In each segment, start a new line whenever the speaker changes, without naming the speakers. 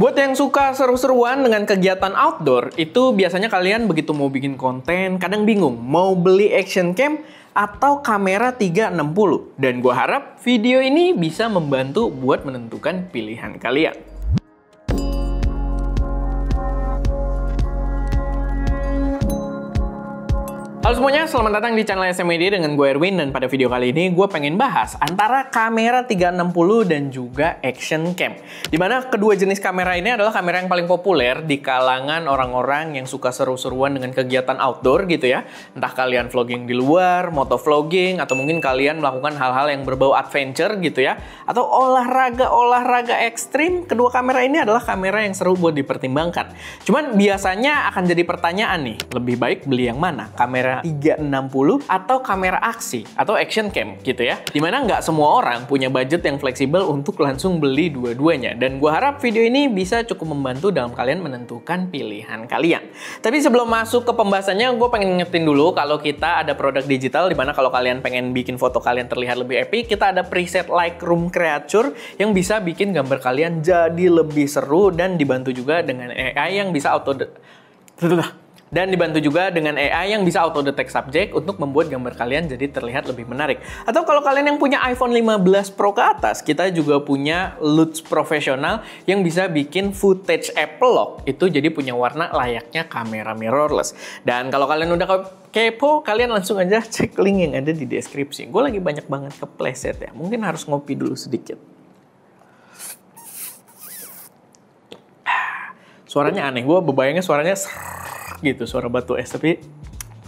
Buat yang suka seru-seruan dengan kegiatan outdoor, itu biasanya kalian begitu mau bikin konten, kadang bingung mau beli action cam atau kamera 360. Dan gue harap video ini bisa membantu buat menentukan pilihan kalian. Halo semuanya, selamat datang di channel SMED dengan gue Erwin, dan pada video kali ini gue pengen bahas antara kamera 360 dan juga action cam. Dimana kedua jenis kamera ini adalah kamera yang paling populer di kalangan orang-orang yang suka seru-seruan dengan kegiatan outdoor gitu ya. Entah kalian vlogging di luar, motovlogging, atau mungkin kalian melakukan hal-hal yang berbau adventure gitu ya. Atau olahraga ekstrim, kedua kamera ini adalah kamera yang seru buat dipertimbangkan. Cuman biasanya akan jadi pertanyaan nih, lebih baik beli yang mana? Kamera 360 atau kamera aksi atau action cam gitu ya. Dimana nggak semua orang punya budget yang fleksibel untuk langsung beli dua-duanya. Dan gue harap video ini bisa cukup membantu dalam kalian menentukan pilihan kalian. Tapi sebelum masuk ke pembahasannya, gue pengen ngingetin dulu kalau kita ada produk digital, dimana kalau kalian pengen bikin foto kalian terlihat lebih epic, kita ada preset Lightroom Creature yang bisa bikin gambar kalian jadi lebih seru dan dibantu juga dengan AI yang bisa auto detect subject untuk membuat gambar kalian jadi terlihat lebih menarik. Atau kalau kalian yang punya iPhone 15 Pro ke atas, kita juga punya Lux Professional yang bisa bikin footage Apple lock itu jadi punya warna layaknya kamera mirrorless. Dan kalau kalian udah kepo, kalian langsung aja cek link yang ada di deskripsi. Gue lagi banyak banget kepleset ya, mungkin harus ngopi dulu sedikit. Suaranya aneh, gue bebayangnya suaranya gitu, suara batu es, tapi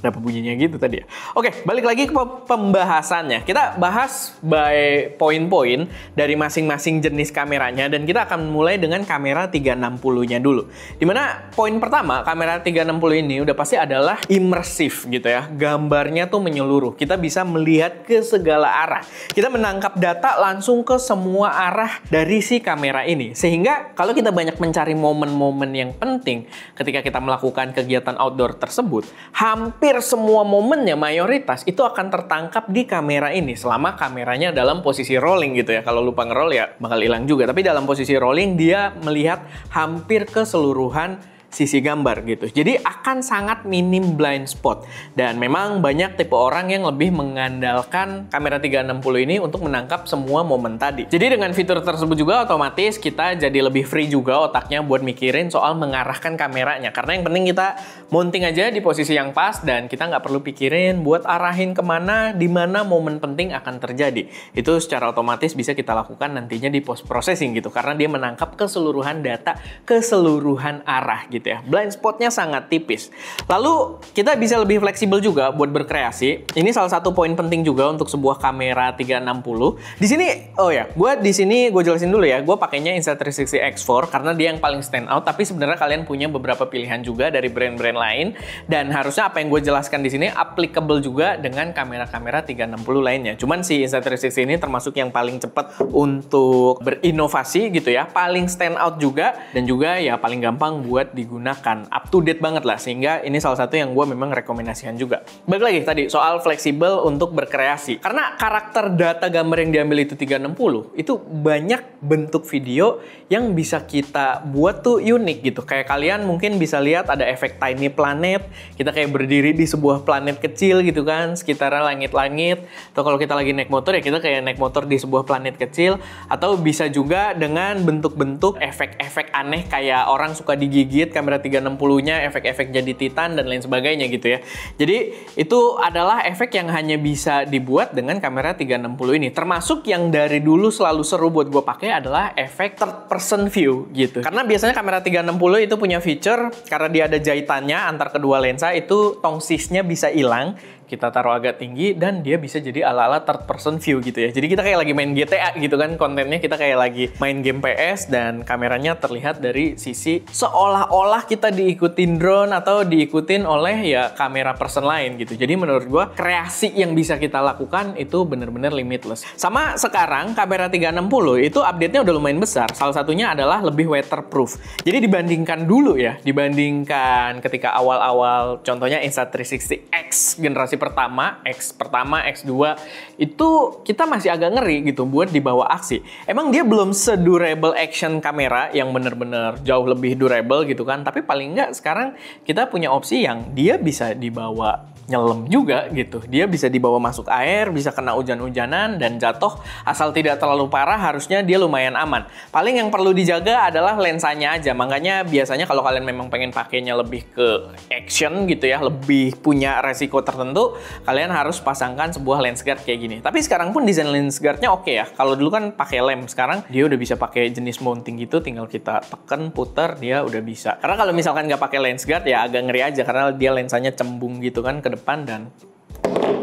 kenapa bunyinya gitu tadi ya? Oke, balik lagi ke pembahasannya. Kita bahas by poin-poin dari masing-masing jenis kameranya, dan kita akan mulai dengan kamera 360-nya dulu. Dimana poin pertama, kamera 360 ini udah pasti adalah imersif gitu ya. Gambarnya tuh menyeluruh. Kita bisa melihat ke segala arah. Kita menangkap data langsung ke semua arah dari si kamera ini. Sehingga kalau kita banyak mencari momen-momen yang penting ketika kita melakukan kegiatan outdoor tersebut, hampir semua momennya mayoritas itu akan tertangkap di kamera ini selama kameranya dalam posisi rolling gitu ya. Kalau lupa ngeroll ya bakal hilang juga, tapi dalam posisi rolling dia melihat hampir keseluruhan sisi gambar gitu. Jadi akan sangat minim blind spot. Dan memang banyak tipe orang yang lebih mengandalkan kamera 360 ini untuk menangkap semua momen tadi. Jadi dengan fitur tersebut juga otomatis kita jadi lebih free juga otaknya buat mikirin soal mengarahkan kameranya. Karena yang penting kita mounting aja di posisi yang pas dan kita nggak perlu pikirin buat arahin kemana, di mana momen penting akan terjadi. Itu secara otomatis bisa kita lakukan nantinya di post processing gitu. Karena dia menangkap keseluruhan data, keseluruhan arah gitu ya. Blind spotnya sangat tipis. Lalu kita bisa lebih fleksibel juga buat berkreasi. Ini salah satu poin penting juga untuk sebuah kamera 360. Di sini, gue jelasin dulu ya. Gue pakainya Insta360 X4 karena dia yang paling stand out. Tapi sebenarnya kalian punya beberapa pilihan juga dari brand-brand lain. Dan harusnya apa yang gue jelaskan di sini applicable juga dengan kamera-kamera 360 lainnya. Cuman si Insta360 ini termasuk yang paling cepat untuk berinovasi gitu ya. Paling stand out juga dan juga ya paling gampang buat digunakan, up to date banget lah, sehingga ini salah satu yang gue memang rekomendasikan juga. Balik lagi tadi soal fleksibel untuk berkreasi, karena karakter data gambar yang diambil itu 360 itu banyak bentuk video yang bisa kita buat tuh unik gitu. Kayak kalian mungkin bisa lihat ada efek tiny planet, kita kayak berdiri di sebuah planet kecil gitu kan, sekitarnya langit-langit. Atau kalau kita lagi naik motor ya kita kayak naik motor di sebuah planet kecil. Atau bisa juga dengan bentuk-bentuk efek-efek aneh kayak orang suka digigit kamera 360-nya, efek-efek jadi titan dan lain sebagainya gitu ya. Jadi itu adalah efek yang hanya bisa dibuat dengan kamera 360 ini. Termasuk yang dari dulu selalu seru buat gue pakai adalah efek third person view gitu. Karena biasanya kamera 360 itu punya feature, karena dia ada jahitannya antar kedua lensa, itu tongsisnya bisa hilang. Kita taruh agak tinggi dan dia bisa jadi ala-ala third person view gitu ya. Jadi kita kayak lagi main GTA gitu kan kontennya, kita kayak lagi main game PS dan kameranya terlihat dari sisi seolah-olah kita diikutin drone atau diikutin oleh ya kamera person lain gitu. Jadi menurut gua kreasi yang bisa kita lakukan itu bener-bener limitless. Sama sekarang kamera 360 itu update-nya udah lumayan besar. Salah satunya adalah lebih waterproof. Jadi dibandingkan dulu ya, dibandingkan ketika awal-awal contohnya Insta360X generasi pertama, X pertama, X2 itu kita masih agak ngeri gitu buat dibawa aksi. Emang dia belum sedurable action kamera yang bener-bener jauh lebih durable gitu kan, tapi paling nggak sekarang kita punya opsi yang dia bisa dibawa nyelam juga gitu. Dia bisa dibawa masuk air, bisa kena hujan-hujanan dan jatuh asal tidak terlalu parah, harusnya dia lumayan aman. Paling yang perlu dijaga adalah lensanya aja. Makanya biasanya kalau kalian memang pengen pakainya lebih ke action gitu ya, lebih punya resiko tertentu, kalian harus pasangkan sebuah lens guard kayak gini. Tapi sekarang pun desain lens guardnya oke ya. Kalau dulu kan pakai lem, sekarang dia udah bisa pakai jenis mounting gitu, tinggal kita tekan, putar, dia udah bisa. Karena kalau misalkan nggak pakai lens guard ya agak ngeri aja karena dia lensanya cembung gitu kan ke depan dan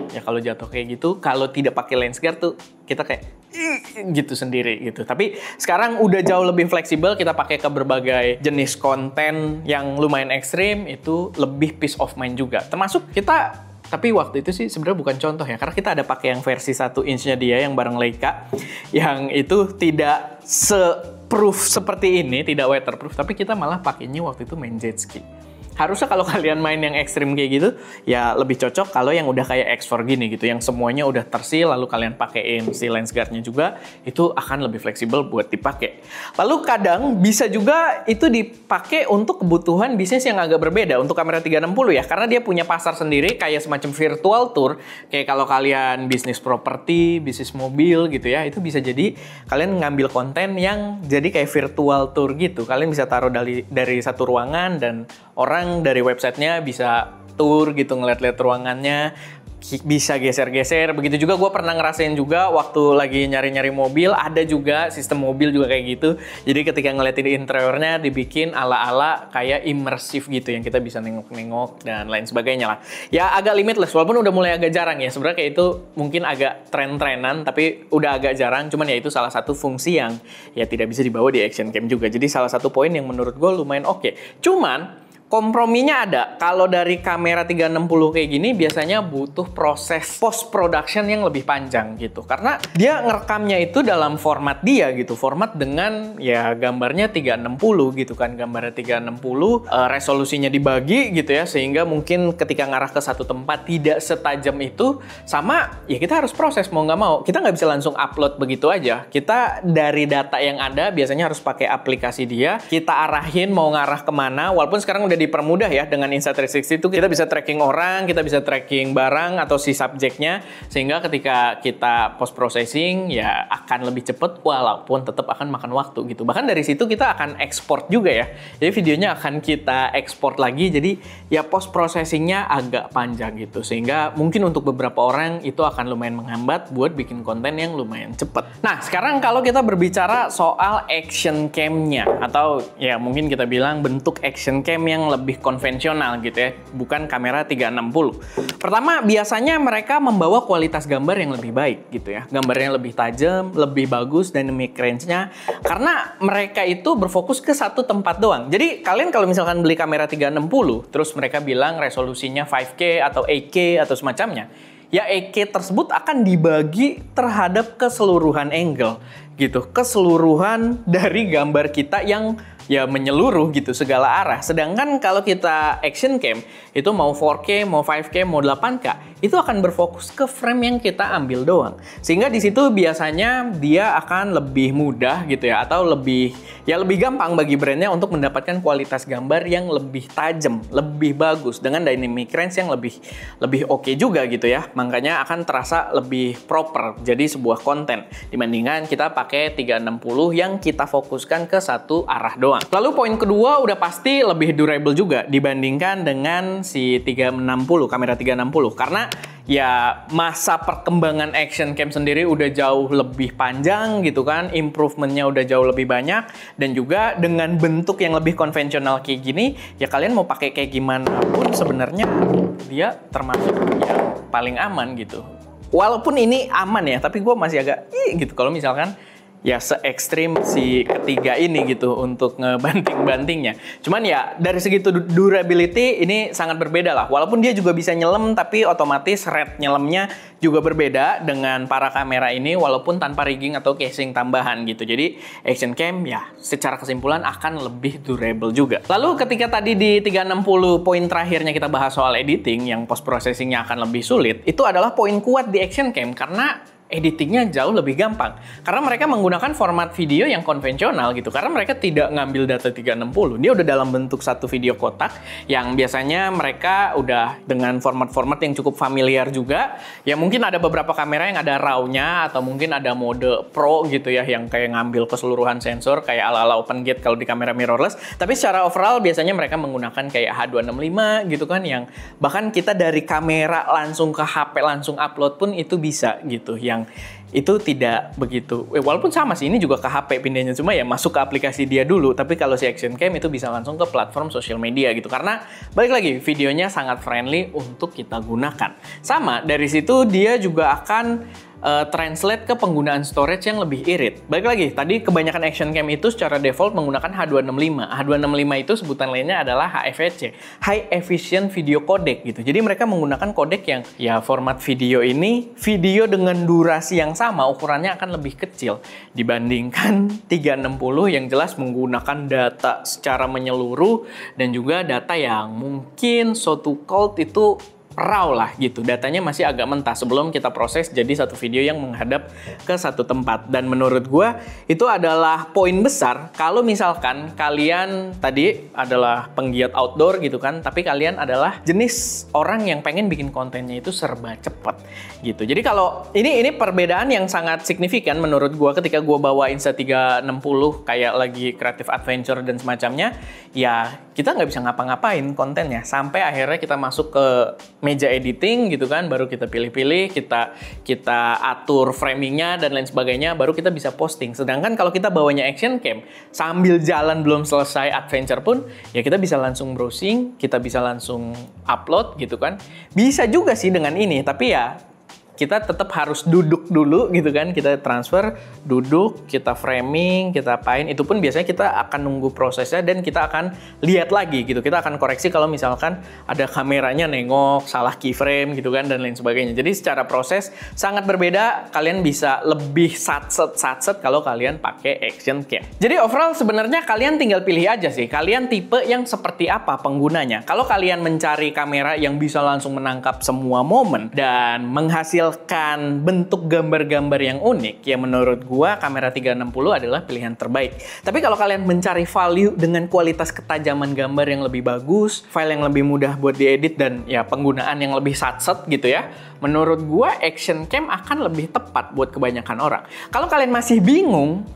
ya kalau jatuh kayak gitu, kalau tidak pakai lens guard tuh kita kayak gitu sendiri gitu. Tapi sekarang udah jauh lebih fleksibel, kita pakai ke berbagai jenis konten yang lumayan ekstrim, itu lebih peace of mind juga. Termasuk kita, tapi waktu itu sih sebenarnya bukan contoh ya, karena kita ada pakai yang versi 1 inch-nya dia yang bareng Leica, yang itu tidak se-proof seperti ini, tidak waterproof, tapi kita malah pakainya waktu itu main jet ski. Harusnya kalau kalian main yang ekstrim kayak gitu, ya lebih cocok kalau yang udah kayak X4 gini gitu, yang semuanya udah tersil, lalu kalian pakein si lens guard-nya juga, itu akan lebih fleksibel buat dipakai. Lalu kadang bisa juga itu dipakai untuk kebutuhan bisnis yang agak berbeda, untuk kamera 360 ya, karena dia punya pasar sendiri, kayak semacam virtual tour, kayak kalau kalian bisnis properti, bisnis mobil gitu ya, itu bisa jadi kalian ngambil konten yang jadi kayak virtual tour gitu. Kalian bisa taruh dari satu ruangan dan orang dari websitenya bisa tour gitu, ngeliat-liat ruangannya, bisa geser-geser. Begitu juga gue pernah ngerasain juga waktu lagi nyari-nyari mobil, ada juga sistem mobil juga kayak gitu. Jadi ketika ngeliatin interiornya dibikin ala-ala kayak imersif gitu, yang kita bisa nengok-nengok dan lain sebagainya lah. Ya agak limitless, walaupun udah mulai agak jarang ya. Sebenarnya kayak itu mungkin agak tren-trenan, tapi udah agak jarang. Cuman ya itu salah satu fungsi yang ya tidak bisa dibawa di action cam juga. Jadi salah satu poin yang menurut gue lumayan oke. Cuman komprominya ada. Kalau dari kamera 360 kayak gini biasanya butuh proses post production yang lebih panjang gitu. Karena dia ngerekamnya itu dalam format dia gitu. Format dengan ya gambarnya 360 gitu kan. Gambarnya 360, resolusinya dibagi gitu ya. Sehingga mungkin ketika ngarah ke satu tempat tidak setajam itu. Sama ya kita harus proses mau nggak mau. Kita nggak bisa langsung upload begitu aja. Kita dari data yang ada biasanya harus pakai aplikasi dia. Kita arahin mau ngarah kemana. Walaupun sekarang udah dipermudah ya dengan Insta360 itu kita bisa tracking orang, kita bisa tracking barang atau si subjeknya, sehingga ketika kita post processing ya akan lebih cepat walaupun tetap akan makan waktu gitu. Bahkan dari situ kita akan ekspor juga ya. Jadi videonya akan kita ekspor lagi, jadi ya post processingnya agak panjang gitu, sehingga mungkin untuk beberapa orang itu akan lumayan menghambat buat bikin konten yang lumayan cepat. Nah sekarang kalau kita berbicara soal action cam-nya, atau ya mungkin kita bilang bentuk action cam yang lebih konvensional gitu ya, bukan kamera 360. Pertama, biasanya mereka membawa kualitas gambar yang lebih baik gitu ya. Gambarnya lebih tajam, lebih bagus, dynamic range-nya. Karena mereka itu berfokus ke satu tempat doang. Jadi kalian kalau misalkan beli kamera 360, terus mereka bilang resolusinya 5K atau 8K atau semacamnya, ya 8K tersebut akan dibagi terhadap keseluruhan angle gitu, keseluruhan dari gambar kita yang ya menyeluruh gitu segala arah. Sedangkan kalau kita action cam itu mau 4K, mau 5K, mau 8K, itu akan berfokus ke frame yang kita ambil doang. Sehingga di situ biasanya dia akan lebih mudah gitu ya, atau lebih gampang bagi brandnya untuk mendapatkan kualitas gambar yang lebih tajam, lebih bagus dengan dynamic range yang lebih oke juga gitu ya. Makanya akan terasa lebih proper jadi sebuah konten dibandingkan kita pakai 360 yang kita fokuskan ke satu arah doang. Lalu poin kedua udah pasti lebih durable juga dibandingkan dengan si 360, kamera 360. Karena ya masa perkembangan action cam sendiri udah jauh lebih panjang gitu kan, improvementnya udah jauh lebih banyak, dan juga dengan bentuk yang lebih konvensional kayak gini, ya kalian mau pakai kayak gimana pun sebenarnya dia termasuk yang paling aman gitu. Walaupun ini aman ya, tapi gue masih agak gitu kalau misalkan ya se-ekstrim si ketiga ini gitu untuk ngebanting-bantingnya. Cuman ya dari segi durability ini sangat berbeda lah. Walaupun dia juga bisa nyelam, tapi otomatis rate nyelamnya juga berbeda dengan para kamera ini walaupun tanpa rigging atau casing tambahan gitu. Jadi action cam ya secara kesimpulan akan lebih durable juga. Lalu ketika tadi di 360 poin terakhirnya kita bahas soal editing yang post processingnya akan lebih sulit, itu adalah poin kuat di action cam karena editingnya jauh lebih gampang. Karena mereka menggunakan format video yang konvensional gitu. Karena mereka tidak ngambil data 360. Dia udah dalam bentuk satu video kotak yang biasanya mereka udah dengan format-format yang cukup familiar juga. Ya mungkin ada beberapa kamera yang ada RAW-nya atau mungkin ada mode pro gitu ya yang kayak ngambil keseluruhan sensor kayak ala-ala open gate kalau di kamera mirrorless. Tapi secara overall biasanya mereka menggunakan kayak H265 gitu kan yang bahkan kita dari kamera langsung ke HP langsung upload pun itu bisa gitu. Yang itu tidak begitu, walaupun sama sih ini juga ke HP pindahnya, cuma ya masuk ke aplikasi dia dulu. Tapi kalau si action cam itu bisa langsung ke platform sosial media gitu, karena balik lagi videonya sangat friendly untuk kita gunakan. Sama dari situ dia juga akan translate ke penggunaan storage yang lebih irit. Balik lagi, tadi kebanyakan action cam itu secara default menggunakan H265. H265 itu sebutan lainnya adalah HEVC, High Efficient Video Codec gitu. Jadi mereka menggunakan codec yang ya format video ini, video dengan durasi yang sama, ukurannya akan lebih kecil dibandingkan 360 yang jelas menggunakan data secara menyeluruh dan juga data yang mungkin so-to cold itu raw lah gitu, datanya masih agak mentah sebelum kita proses jadi satu video yang menghadap ke satu tempat. Dan menurut gue itu adalah poin besar kalau misalkan kalian tadi adalah penggiat outdoor gitu kan, tapi kalian adalah jenis orang yang pengen bikin kontennya itu serba cepet gitu. Jadi kalau ini perbedaan yang sangat signifikan menurut gue ketika gue bawa Insta360 kayak lagi creative adventure dan semacamnya, ya kita nggak bisa ngapa-ngapain kontennya sampai akhirnya kita masuk ke meja editing gitu kan, baru kita pilih-pilih, kita atur framingnya dan lain sebagainya, baru kita bisa posting. Sedangkan kalau kita bawanya action cam sambil jalan belum selesai adventure pun ya kita bisa langsung browsing, kita bisa langsung upload gitu kan. Bisa juga sih dengan ini, tapi ya kita tetap harus duduk dulu gitu kan, kita transfer, duduk, kita framing, kita apain, itu pun biasanya kita akan nunggu prosesnya dan kita akan lihat lagi gitu, kita akan koreksi kalau misalkan ada kameranya nengok, salah keyframe gitu kan, dan lain sebagainya. Jadi secara proses sangat berbeda, kalian bisa lebih satset kalau kalian pakai action cam. Jadi overall sebenarnya kalian tinggal pilih aja sih, kalian tipe yang seperti apa penggunanya. Kalau kalian mencari kamera yang bisa langsung menangkap semua momen dan menghasilkan bentuk gambar-gambar yang unik, ya menurut gua kamera 360 adalah pilihan terbaik. Tapi kalau kalian mencari value dengan kualitas ketajaman gambar yang lebih bagus, file yang lebih mudah buat diedit dan ya penggunaan yang lebih satset gitu ya, menurut gua action cam akan lebih tepat buat kebanyakan orang. Kalau kalian masih bingung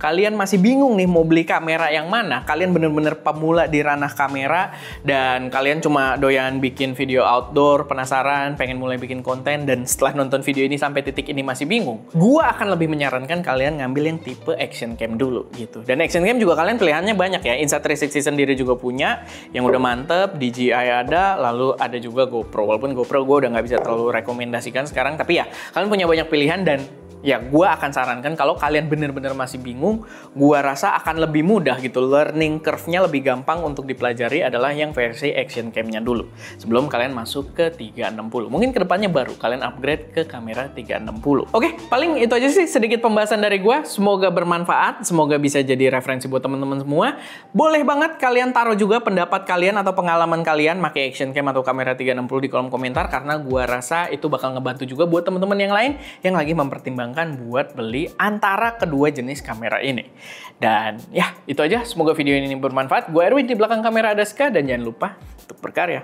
nih mau beli kamera yang mana, kalian bener-bener pemula di ranah kamera dan kalian cuma doyan bikin video outdoor, penasaran, pengen mulai bikin konten, dan setelah nonton video ini sampai titik ini masih bingung, gua akan lebih menyarankan kalian ngambil yang tipe action cam dulu gitu. Dan action cam juga kalian pilihannya banyak ya, Insta360 sendiri juga punya yang udah mantep, DJI ada, lalu ada juga GoPro. Walaupun GoPro gua udah nggak bisa terlalu rekomendasikan sekarang, tapi ya kalian punya banyak pilihan. Dan ya gue akan sarankan kalau kalian bener-bener masih bingung, gue rasa akan lebih mudah gitu, learning curve-nya lebih gampang untuk dipelajari adalah yang versi action cam-nya dulu sebelum kalian masuk ke 360. Mungkin kedepannya baru kalian upgrade ke kamera 360. Oke, paling itu aja sih sedikit pembahasan dari gue. Semoga bermanfaat, semoga bisa jadi referensi buat teman-teman semua. Boleh banget kalian taruh juga pendapat kalian atau pengalaman kalian pakai action cam atau kamera 360 di kolom komentar, karena gue rasa itu bakal ngebantu juga buat teman-teman yang lain yang lagi mempertimbangkan buat beli antara kedua jenis kamera ini. Dan ya, itu aja. Semoga video ini bermanfaat. Gue Erwin, di belakang kamera ada Ska, dan jangan lupa untuk berkarya.